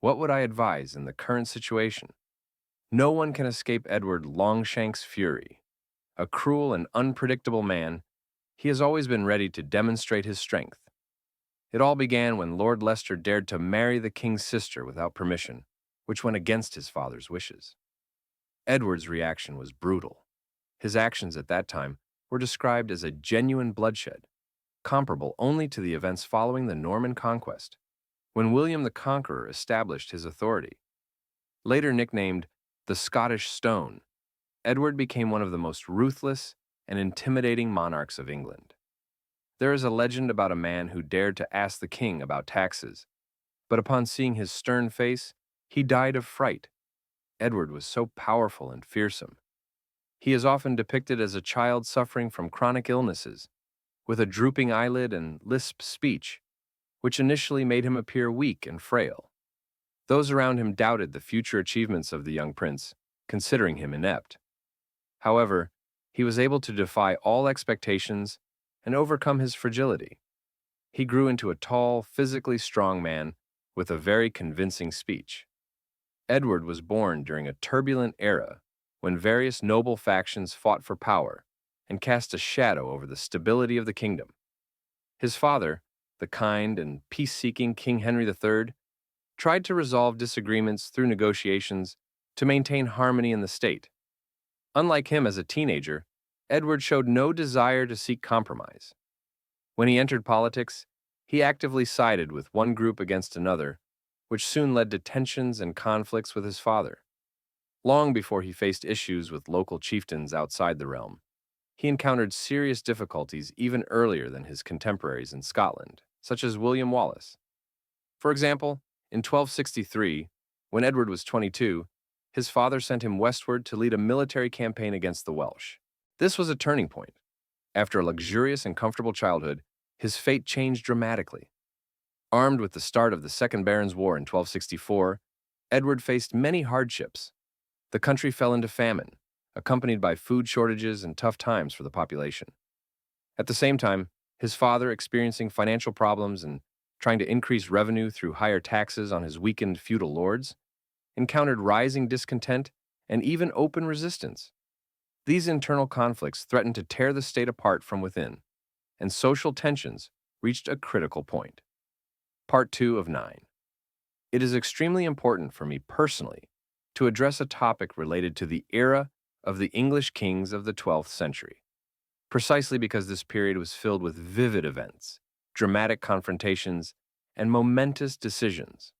What would I advise in the current situation? No one can escape Edward Longshank's fury. A cruel and unpredictable man, he has always been ready to demonstrate his strength. It all began when Lord Leicester dared to marry the king's sister without permission, which went against his father's wishes. Edward's reaction was brutal. His actions at that time were described as a genuine bloodshed, comparable only to the events following the Norman conquest, when William the Conqueror established his authority. Later nicknamed the Scottish Stone, Edward became one of the most ruthless and intimidating monarchs of England. There is a legend about a man who dared to ask the king about taxes, but upon seeing his stern face, he died of fright. Edward was so powerful and fearsome. He is often depicted as a child suffering from chronic illnesses, with a drooping eyelid and lisp speech, which initially made him appear weak and frail. Those around him doubted the future achievements of the young prince, considering him inept. However, he was able to defy all expectations and overcome his fragility. He grew into a tall, physically strong man with a very convincing speech. Edward was born during a turbulent era when various noble factions fought for power and cast a shadow over the stability of the kingdom. His father, the kind and peace-seeking King Henry III, tried to resolve disagreements through negotiations to maintain harmony in the state. Unlike him as a teenager, Edward showed no desire to seek compromise. When he entered politics, he actively sided with one group against another, which soon led to tensions and conflicts with his father. Long before he faced issues with local chieftains outside the realm, he encountered serious difficulties even earlier than his contemporaries in Scotland, such as William Wallace. For example, in 1263, when Edward was 22, his father sent him westward to lead a military campaign against the Welsh. This was a turning point. After a luxurious and comfortable childhood, his fate changed dramatically. Armed with the start of the Second Barons' War in 1264, Edward faced many hardships. The country fell into famine, accompanied by food shortages and tough times for the population. At the same time, his father, experiencing financial problems and trying to increase revenue through higher taxes on his weakened feudal lords, encountered rising discontent and even open resistance. These internal conflicts threatened to tear the state apart from within, and social tensions reached a critical point. Part 2 of 9. It is extremely important for me personally to address a topic related to the era of the English kings of the 12th century, precisely because this period was filled with vivid events, dramatic confrontations, and momentous decisions.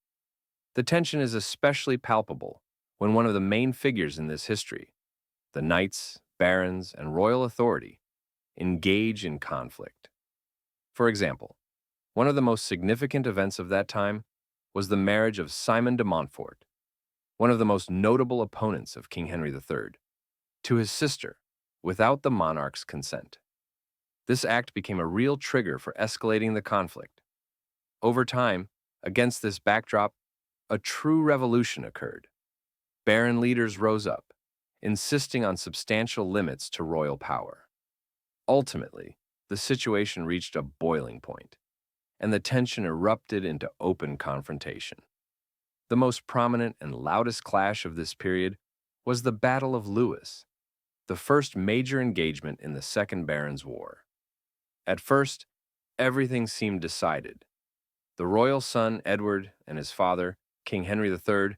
The tension is especially palpable when one of the main figures in this history, the knights, barons, and royal authority, engage in conflict. For example, one of the most significant events of that time was the marriage of Simon de Montfort, one of the most notable opponents of King Henry III, to his sister without the monarch's consent. This act became a real trigger for escalating the conflict. Over time, against this backdrop, a true revolution occurred. Baron leaders rose up, insisting on substantial limits to royal power. Ultimately, the situation reached a boiling point, and the tension erupted into open confrontation. The most prominent and loudest clash of this period was the Battle of Lewes, the first major engagement in the Second Barons' War. At first, everything seemed decided. The royal son, Edward, and his father, King Henry III,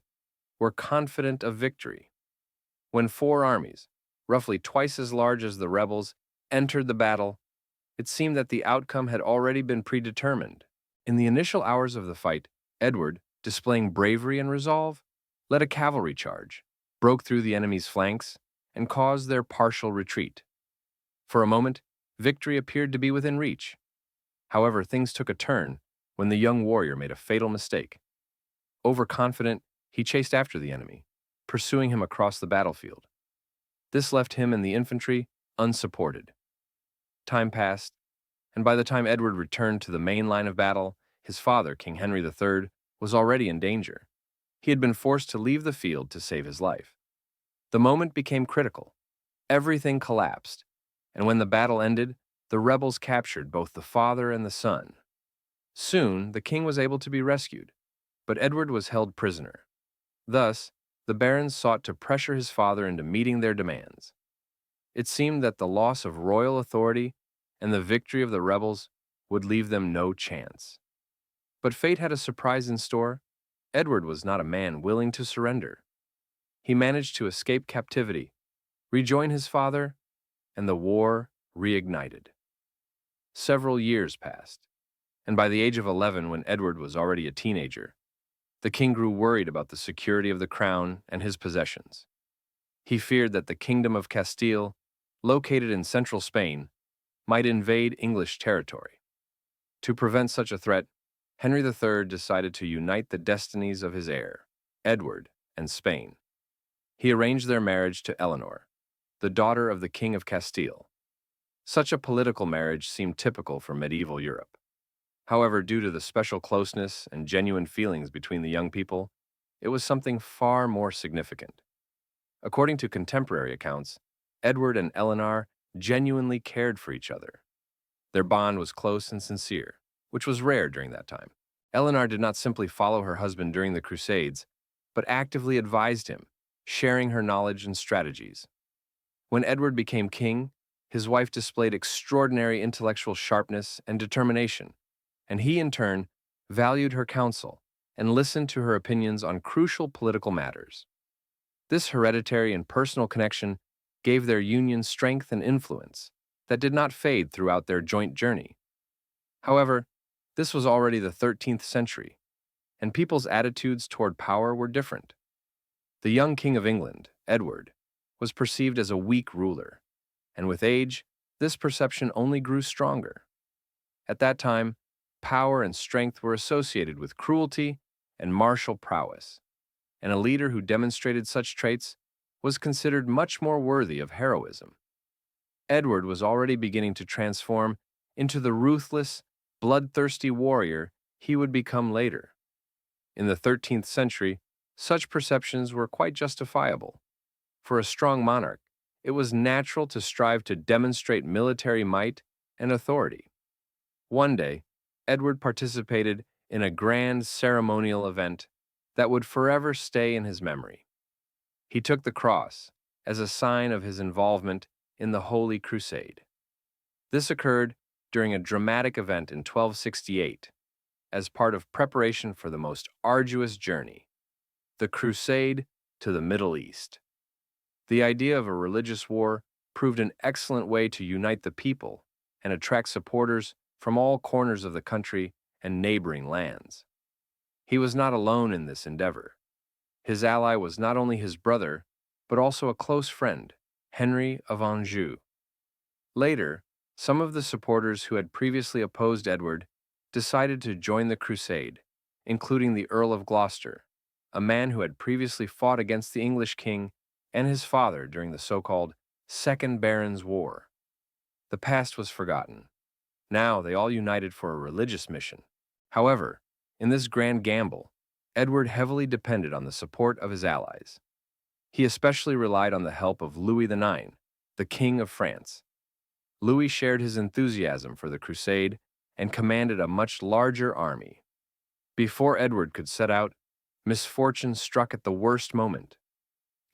were confident of victory. When four armies, roughly twice as large as the rebels, entered the battle, it seemed that the outcome had already been predetermined. In the initial hours of the fight, Edward, displaying bravery and resolve, led a cavalry charge, broke through the enemy's flanks, and caused their partial retreat. For a moment, victory appeared to be within reach. However, things took a turn when the young warrior made a fatal mistake. Overconfident, he chased after the enemy, pursuing him across the battlefield. This left him and the infantry unsupported. Time passed, and by the time Edward returned to the main line of battle, his father, King Henry III, was already in danger. He had been forced to leave the field to save his life. The moment became critical. Everything collapsed, and when the battle ended, the rebels captured both the father and the son. Soon, the king was able to be rescued, but Edward was held prisoner. Thus, the barons sought to pressure his father into meeting their demands. It seemed that the loss of royal authority and the victory of the rebels would leave them no chance. But fate had a surprise in store. Edward was not a man willing to surrender. He managed to escape captivity, rejoin his father, and the war reignited. Several years passed, and by the age of 11, when Edward was already a teenager, the king grew worried about the security of the crown and his possessions. He feared that the Kingdom of Castile, located in central Spain, might invade English territory. To prevent such a threat, Henry III decided to unite the destinies of his heir, Edward, and Spain. He arranged their marriage to Eleanor, the daughter of the King of Castile. Such a political marriage seemed typical for medieval Europe. However, due to the special closeness and genuine feelings between the young people, it was something far more significant. According to contemporary accounts, Edward and Eleanor genuinely cared for each other. Their bond was close and sincere, which was rare during that time. Eleanor did not simply follow her husband during the Crusades, but actively advised him, sharing her knowledge and strategies. When Edward became king, his wife displayed extraordinary intellectual sharpness and determination, and he, in turn, valued her counsel and listened to her opinions on crucial political matters. This hereditary and personal connection gave their union strength and influence that did not fade throughout their joint journey. However, this was already the 13th century, and people's attitudes toward power were different. The young King of England, Edward, was perceived as a weak ruler, and with age, this perception only grew stronger. At that time, power and strength were associated with cruelty and martial prowess, and a leader who demonstrated such traits was considered much more worthy of heroism. Edward was already beginning to transform into the ruthless, bloodthirsty warrior he would become later. In the 13th century, such perceptions were quite justifiable. For a strong monarch, it was natural to strive to demonstrate military might and authority. One day, Edward participated in a grand ceremonial event that would forever stay in his memory. He took the cross as a sign of his involvement in the Holy Crusade. This occurred during a dramatic event in 1268 as part of preparation for the most arduous journey, the Crusade to the Middle East. The idea of a religious war proved an excellent way to unite the people and attract supporters from all corners of the country and neighboring lands. He was not alone in this endeavor. His ally was not only his brother, but also a close friend, Henry of Anjou. Later, some of the supporters who had previously opposed Edward decided to join the crusade, including the Earl of Gloucester, a man who had previously fought against the English king and his father during the so-called Second Barons' War. The past was forgotten. Now they all united for a religious mission. However, in this grand gamble, Edward heavily depended on the support of his allies. He especially relied on the help of Louis IX, the King of France. Louis shared his enthusiasm for the crusade and commanded a much larger army. Before Edward could set out, misfortune struck at the worst moment.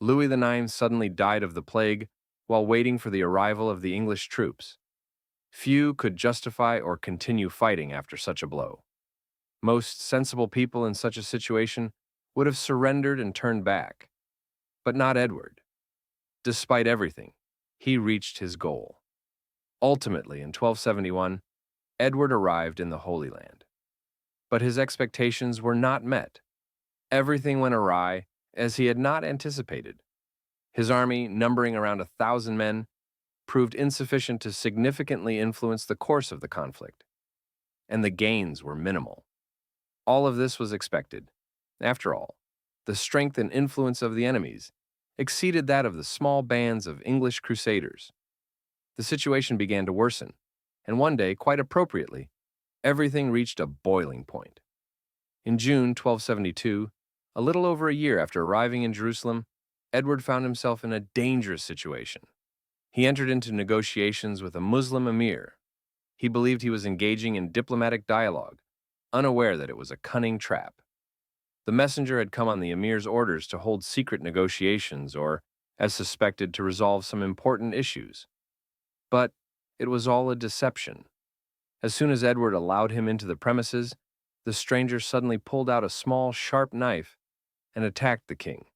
Louis IX suddenly died of the plague while waiting for the arrival of the English troops. Few could justify or continue fighting after such a blow. Most sensible people in such a situation would have surrendered and turned back. But not Edward. Despite everything, he reached his goal. Ultimately, in 1271, Edward arrived in the Holy Land. But his expectations were not met. Everything went awry as he had not anticipated. His army, numbering around 1,000 men, proved insufficient to significantly influence the course of the conflict, and the gains were minimal. All of this was expected. After all, the strength and influence of the enemies exceeded that of the small bands of English crusaders. The situation began to worsen, and one day, quite appropriately, everything reached a boiling point. In June 1272, a little over a year after arriving in Jerusalem, Edward found himself in a dangerous situation. He entered into negotiations with a Muslim emir. He believed he was engaging in diplomatic dialogue, unaware that it was a cunning trap. The messenger had come on the emir's orders to hold secret negotiations or, as suspected, to resolve some important issues. But it was all a deception. As soon as Edward allowed him into the premises, the stranger suddenly pulled out a small, sharp knife and attacked the king.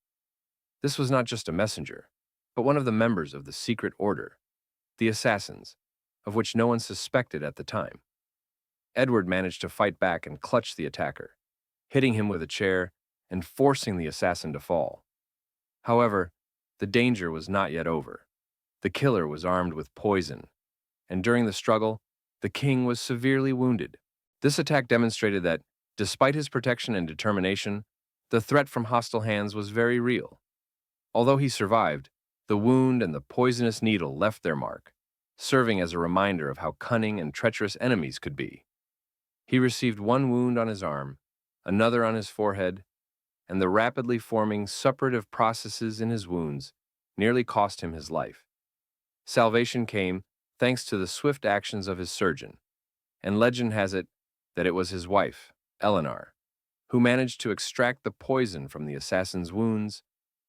This was not just a messenger, but one of the members of the secret order, the assassins, of which no one suspected at the time. Edward managed to fight back and clutch the attacker, hitting him with a chair and forcing the assassin to fall. However, the danger was not yet over. The killer was armed with poison, and during the struggle, the king was severely wounded. This attack demonstrated that, despite his protection and determination, the threat from hostile hands was very real. Although he survived, the wound and the poisonous needle left their mark, serving as a reminder of how cunning and treacherous enemies could be. He received one wound on his arm, another on his forehead, and the rapidly forming suppurative processes in his wounds nearly cost him his life. Salvation came thanks to the swift actions of his surgeon, and legend has it that it was his wife, Eleanor, who managed to extract the poison from the assassin's wounds,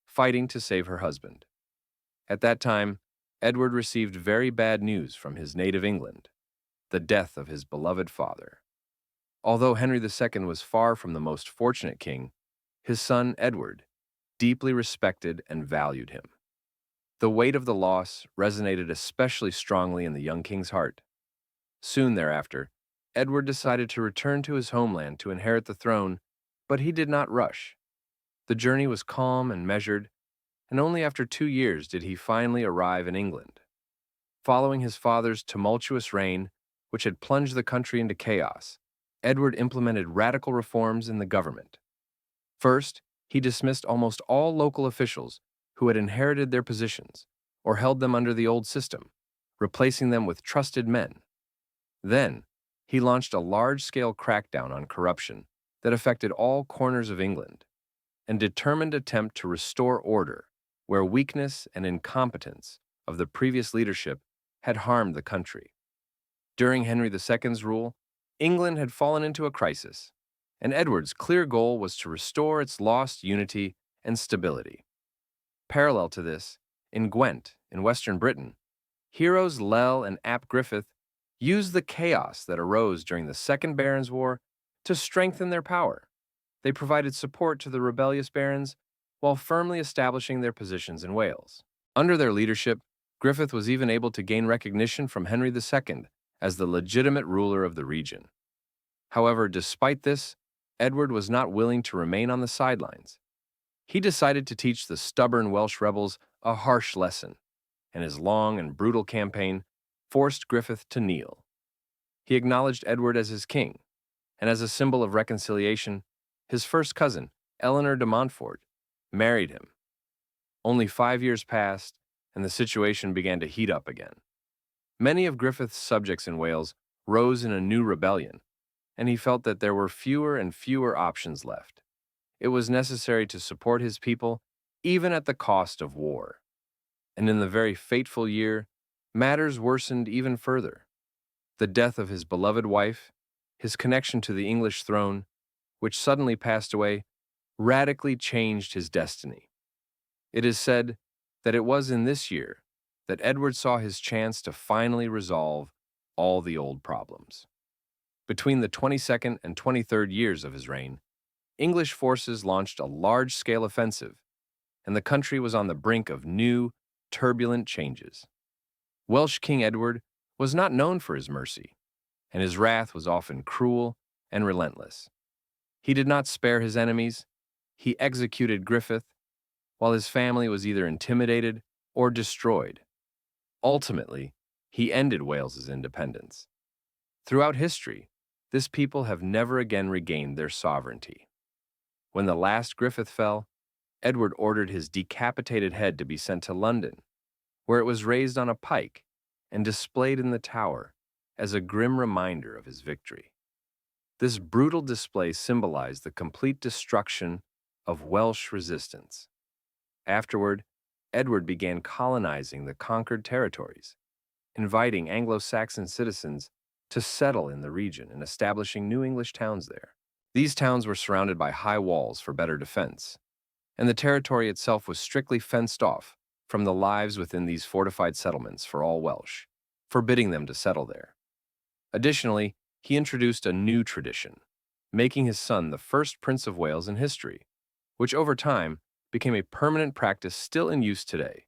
fighting to save her husband. At that time, Edward received very bad news from his native England, the death of his beloved father. Although Henry II was far from the most fortunate king, his son Edward deeply respected and valued him. The weight of the loss resonated especially strongly in the young king's heart. Soon thereafter, Edward decided to return to his homeland to inherit the throne, but he did not rush. The journey was calm and measured, and only after 2 years did he finally arrive in England. Following his father's tumultuous reign, which had plunged the country into chaos, Edward implemented radical reforms in the government. First, he dismissed almost all local officials who had inherited their positions or held them under the old system, replacing them with trusted men. Then, he launched a large-scale crackdown on corruption that affected all corners of England, and determined attempt to restore order where weakness and incompetence of the previous leadership had harmed the country. During Henry II's rule, England had fallen into a crisis, and Edward's clear goal was to restore its lost unity and stability. Parallel to this, in Gwent, in western Britain, heroes Lell and Ap Griffith used the chaos that arose during the Second Barons' War to strengthen their power. They provided support to the rebellious barons while firmly establishing their positions in Wales. Under their leadership, Griffith was even able to gain recognition from Henry II as the legitimate ruler of the region. However, despite this, Edward was not willing to remain on the sidelines. He decided to teach the stubborn Welsh rebels a harsh lesson, and his long and brutal campaign forced Griffith to kneel. He acknowledged Edward as his king, and as a symbol of reconciliation, his first cousin, Eleanor de Montfort, married him. Only 5 years passed, and the situation began to heat up again. Many of Griffith's subjects in Wales rose in a new rebellion, and he felt that there were fewer and fewer options left. It was necessary to support his people, even at the cost of war. And in the very fateful year, matters worsened even further. The death of his beloved wife, his connection to the English throne, which suddenly passed away, radically changed his destiny. It is said that it was in this year that Edward saw his chance to finally resolve all the old problems. Between the 22nd and 23rd years of his reign, English forces launched a large-scale offensive, and the country was on the brink of new, turbulent changes. Welsh King Edward was not known for his mercy, and his wrath was often cruel and relentless. He did not spare his enemies. He executed Griffith, while his family was either intimidated or destroyed. Ultimately, he ended Wales's independence. Throughout history, this people have never again regained their sovereignty. When the last Griffith fell, Edward ordered his decapitated head to be sent to London, where it was raised on a pike and displayed in the Tower as a grim reminder of his victory. This brutal display symbolized the complete destruction of Welsh resistance. Afterward, Edward began colonizing the conquered territories, inviting Anglo-Saxon citizens to settle in the region and establishing new English towns there. These towns were surrounded by high walls for better defense, and the territory itself was strictly fenced off from the lives within these fortified settlements for all Welsh, forbidding them to settle there. Additionally, he introduced a new tradition, making his son the first Prince of Wales in history, which over time became a permanent practice still in use today.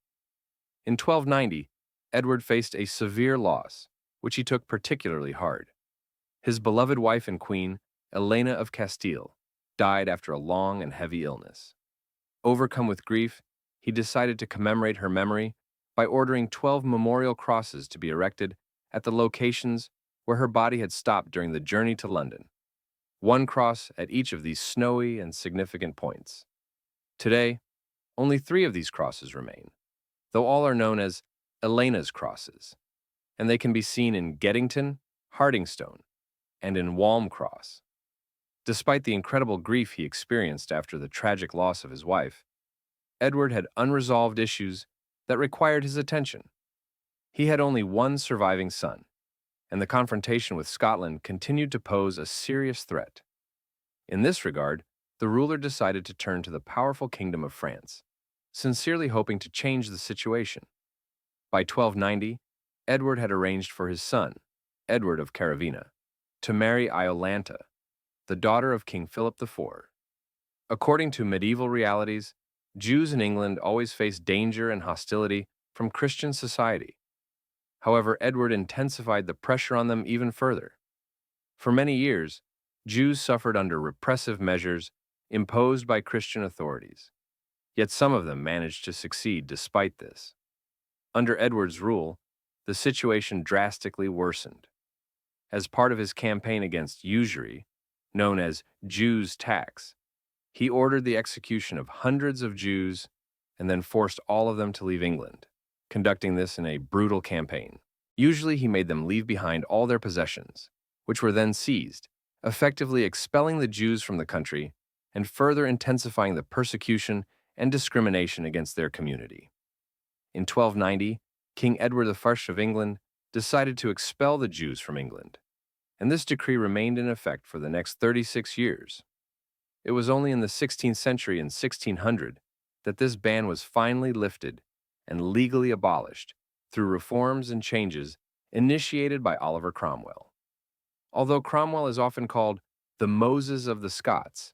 In 1290, Edward faced a severe loss, which he took particularly hard. His beloved wife and queen, Elena of Castile, died after a long and heavy illness. Overcome with grief, he decided to commemorate her memory by ordering 12 memorial crosses to be erected at the locations where her body had stopped during the journey to London, one cross at each of these snowy and significant points. Today, only 3 of these crosses remain, though all are known as Elena's crosses, and they can be seen in Geddington, Hardingstone, and in Walm Cross. Despite the incredible grief he experienced after the tragic loss of his wife, Edward had unresolved issues that required his attention. He had only one surviving son, and the confrontation with Scotland continued to pose a serious threat. In this regard, the ruler decided to turn to the powerful kingdom of France, sincerely hoping to change the situation. By 1290, Edward had arranged for his son, Edward of Caravina, to marry Iolanta, the daughter of King Philip IV. According to medieval realities, Jews in England always faced danger and hostility from Christian society. However, Edward intensified the pressure on them even further. For many years, Jews suffered under repressive measures imposed by Christian authorities, yet some of them managed to succeed despite this. Under Edward's rule, the situation drastically worsened. As part of his campaign against usury, known as Jews' tax, he ordered the execution of hundreds of Jews and then forced all of them to leave England, conducting this in a brutal campaign. Usually he made them leave behind all their possessions, which were then seized, effectively expelling the Jews from the country and further intensifying the persecution and discrimination against their community. In 1290, King Edward I of England decided to expel the Jews from England, and this decree remained in effect for the next 36 years. It was only in the 16th century in 1600 that this ban was finally lifted and legally abolished through reforms and changes initiated by Oliver Cromwell. Although Cromwell is often called the Moses of the Scots,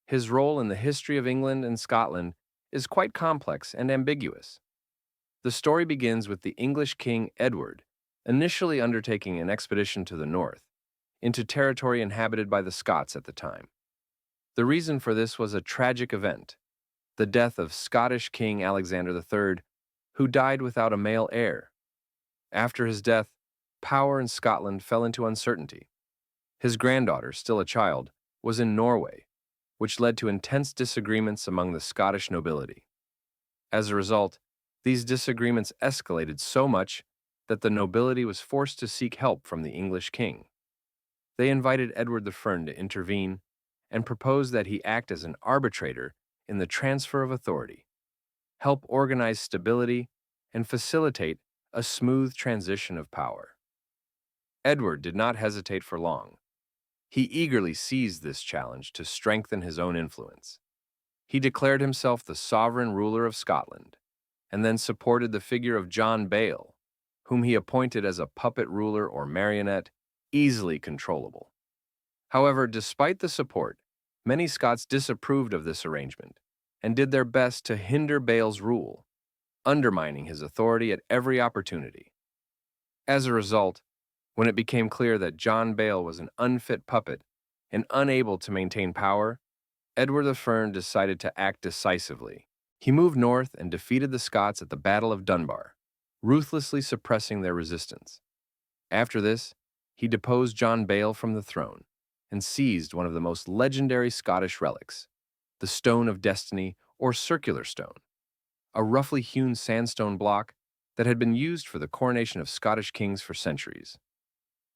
his role in the history of England and Scotland is quite complex and ambiguous. The story begins with the English King Edward initially undertaking an expedition to the north, into territory inhabited by the Scots at the time. The reason for this was a tragic event, the death of Scottish King Alexander III, who died without a male heir. After his death, power in Scotland fell into uncertainty. His granddaughter, still a child, was in Norway, which led to intense disagreements among the Scottish nobility. As a result, these disagreements escalated so much that the nobility was forced to seek help from the English king. They invited Edward I to intervene and proposed that he act as an arbitrator in the transfer of authority, help organize stability, and facilitate a smooth transition of power. Edward did not hesitate for long. He eagerly seized this challenge to strengthen his own influence. He declared himself the sovereign ruler of Scotland, and then supported the figure of John Bale, whom he appointed as a puppet ruler or marionette, easily controllable. However, despite the support, many Scots disapproved of this arrangement and did their best to hinder Bale's rule, undermining his authority at every opportunity. As a result, when it became clear that John Bale was an unfit puppet and unable to maintain power, Edward I decided to act decisively. He moved north and defeated the Scots at the Battle of Dunbar, ruthlessly suppressing their resistance. After this, he deposed John Bale from the throne and seized one of the most legendary Scottish relics, the Stone of Destiny or Circular Stone, a roughly hewn sandstone block that had been used for the coronation of Scottish kings for centuries.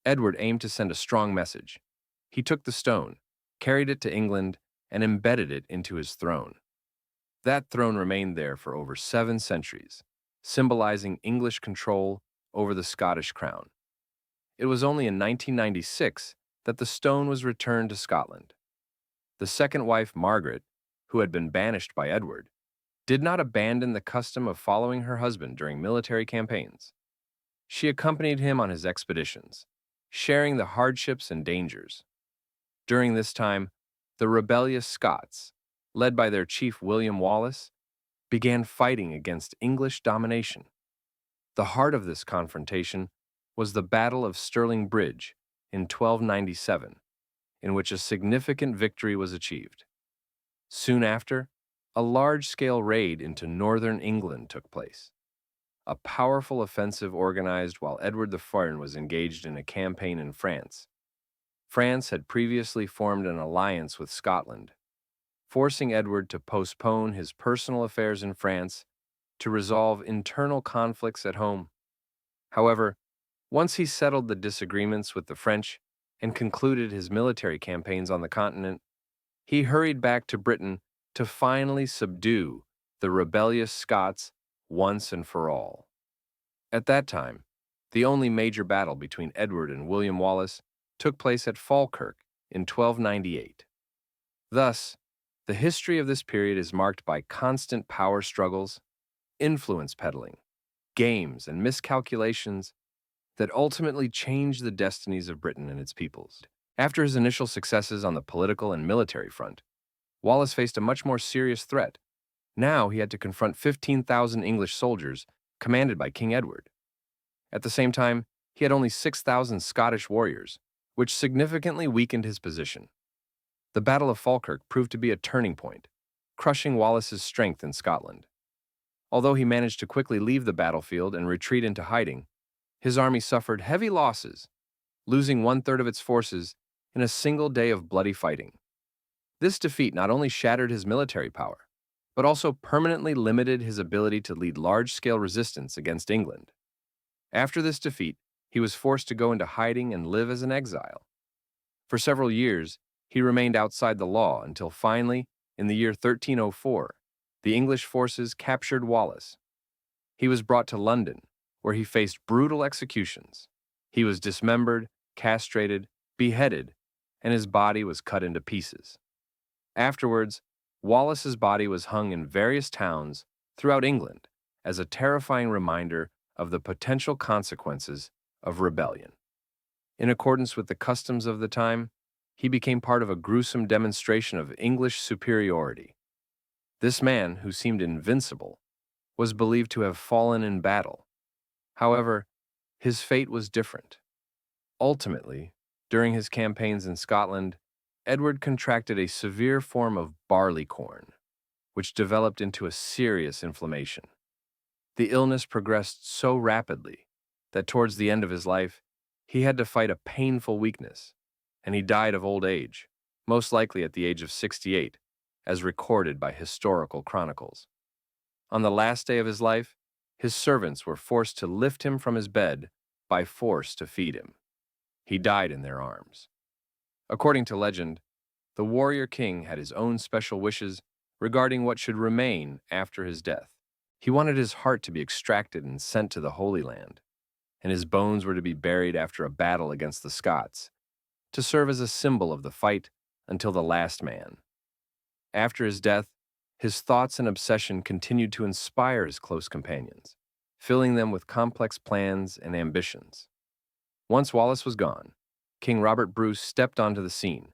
Edward aimed to send a strong message. He took the stone, carried it to England, and embedded it into his throne. That throne remained there for over 7 centuries, symbolizing English control over the Scottish crown. It was only in 1996 that the stone was returned to Scotland. The second wife, Margaret, who had been banished by Edward, did not abandon the custom of following her husband during military campaigns. She accompanied him on his expeditions, sharing the hardships and dangers. During this time, the rebellious Scots, led by their chief William Wallace, began fighting against English domination. The heart of this confrontation was the Battle of Stirling Bridge in 1297, in which a significant victory was achieved. Soon after, a large-scale raid into northern England took place, a powerful offensive organized while Edward the First was engaged in a campaign in France. France had previously formed an alliance with Scotland, forcing Edward to postpone his personal affairs in France to resolve internal conflicts at home. However, once he settled the disagreements with the French and concluded his military campaigns on the continent, he hurried back to Britain to finally subdue the rebellious Scots once and for all. At that time, the only major battle between Edward and William Wallace took place at Falkirk in 1298. Thus, the history of this period is marked by constant power struggles, influence peddling, games, and miscalculations that ultimately changed the destinies of Britain and its peoples. After his initial successes on the political and military front, Wallace faced a much more serious threat. Now he had to confront 15,000 English soldiers commanded by King Edward. At the same time, he had only 6,000 Scottish warriors, which significantly weakened his position. The Battle of Falkirk proved to be a turning point, crushing Wallace's strength in Scotland. Although he managed to quickly leave the battlefield and retreat into hiding, his army suffered heavy losses, losing one-third of its forces in a single day of bloody fighting. This defeat not only shattered his military power, but also permanently limited his ability to lead large-scale resistance against England. After this defeat, he was forced to go into hiding and live as an exile. For several years, he remained outside the law until finally, in the year 1304, the English forces captured Wallace. He was brought to London, where he faced brutal executions. He was dismembered, castrated, beheaded, and his body was cut into pieces. Afterwards, Wallace's body was hung in various towns throughout England as a terrifying reminder of the potential consequences of rebellion. In accordance with the customs of the time, he became part of a gruesome demonstration of English superiority. This man, who seemed invincible, was believed to have fallen in battle. However, his fate was different. Ultimately, during his campaigns in Scotland, Edward contracted a severe form of barleycorn, which developed into a serious inflammation. The illness progressed so rapidly that towards the end of his life, he had to fight a painful weakness, and he died of old age, most likely at the age of 68, as recorded by historical chronicles. On the last day of his life, his servants were forced to lift him from his bed by force to feed him. He died in their arms. According to legend, the warrior king had his own special wishes regarding what should remain after his death. He wanted his heart to be extracted and sent to the Holy Land, and his bones were to be buried after a battle against the Scots, to serve as a symbol of the fight until the last man. After his death, his thoughts and obsession continued to inspire his close companions, filling them with complex plans and ambitions. Once Wallace was gone, King Robert Bruce stepped onto the scene,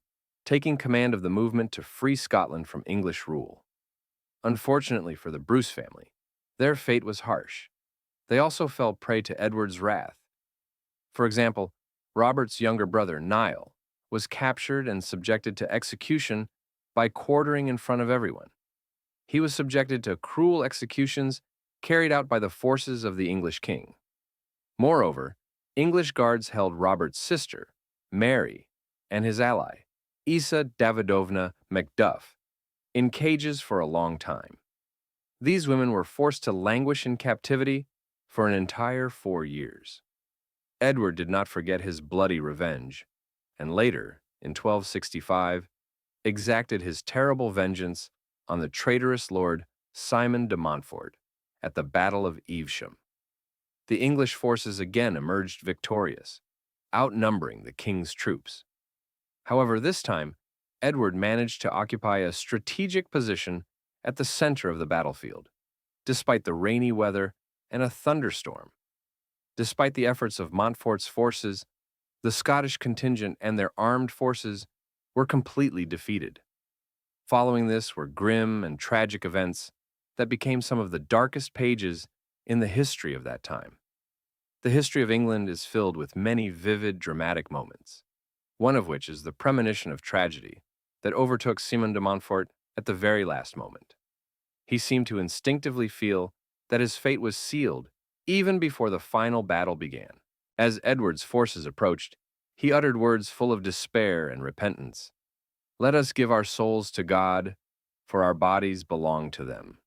taking command of the movement to free Scotland from English rule. Unfortunately for the Bruce family, their fate was harsh. They also fell prey to Edward's wrath. For example, Robert's younger brother, Niall, was captured and subjected to execution by quartering in front of everyone. He was subjected to cruel executions carried out by the forces of the English king. Moreover, English guards held Robert's sister, Mary, and his ally, Isa Davidovna Macduff, in cages for a long time. These women were forced to languish in captivity for an entire 4 years. Edward did not forget his bloody revenge, and later, in 1265, exacted his terrible vengeance on the traitorous Lord Simon de Montfort at the Battle of Evesham. The English forces again emerged victorious, outnumbering the king's troops. However, this time, Edward managed to occupy a strategic position at the center of the battlefield, despite the rainy weather and a thunderstorm. Despite the efforts of Montfort's forces, the Scottish contingent and their armed forces were completely defeated. Following this were grim and tragic events that became some of the darkest pages in the history of that time. The history of England is filled with many vivid, dramatic moments, one of which is the premonition of tragedy that overtook Simon de Montfort at the very last moment. He seemed to instinctively feel that his fate was sealed even before the final battle began. As Edward's forces approached, he uttered words full of despair and repentance. "Let us give our souls to God, for our bodies belong to them."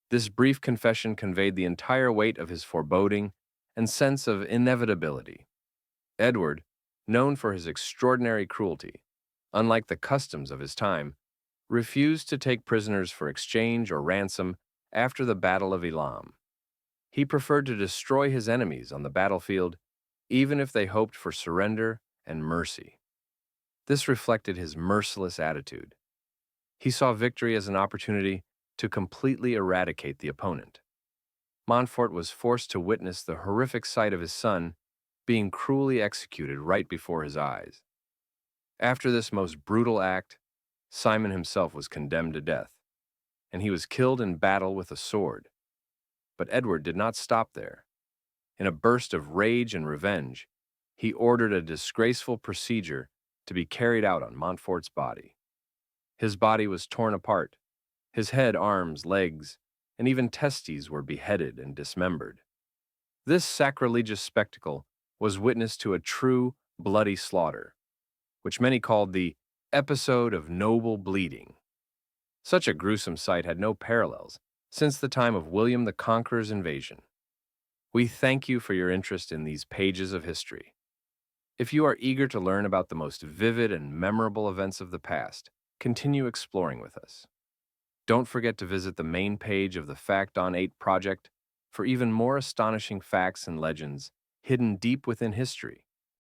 This brief confession conveyed the entire weight of his foreboding and sense of inevitability. Edward, known for his extraordinary cruelty, unlike the customs of his time, refused to take prisoners for exchange or ransom after the Battle of Elam. He preferred to destroy his enemies on the battlefield, even if they hoped for surrender and mercy. This reflected his merciless attitude. He saw victory as an opportunity to completely eradicate the opponent. Montfort was forced to witness the horrific sight of his son being cruelly executed right before his eyes. After this most brutal act, Simon himself was condemned to death, and he was killed in battle with a sword. But Edward did not stop there. In a burst of rage and revenge, he ordered a disgraceful procedure to be carried out on Montfort's body. His body was torn apart. His head, arms, legs, and even testes were beheaded and dismembered. This sacrilegious spectacle was witness to a true bloody slaughter, which many called the episode of noble bleeding. Such a gruesome sight had no parallels since the time of William the Conqueror's invasion. We thank you for your interest in these pages of history. If you are eager to learn about the most vivid and memorable events of the past, continue exploring with us. Don't forget to visit the main page of the Fact on 8 project for even more astonishing facts and legends hidden deep within history.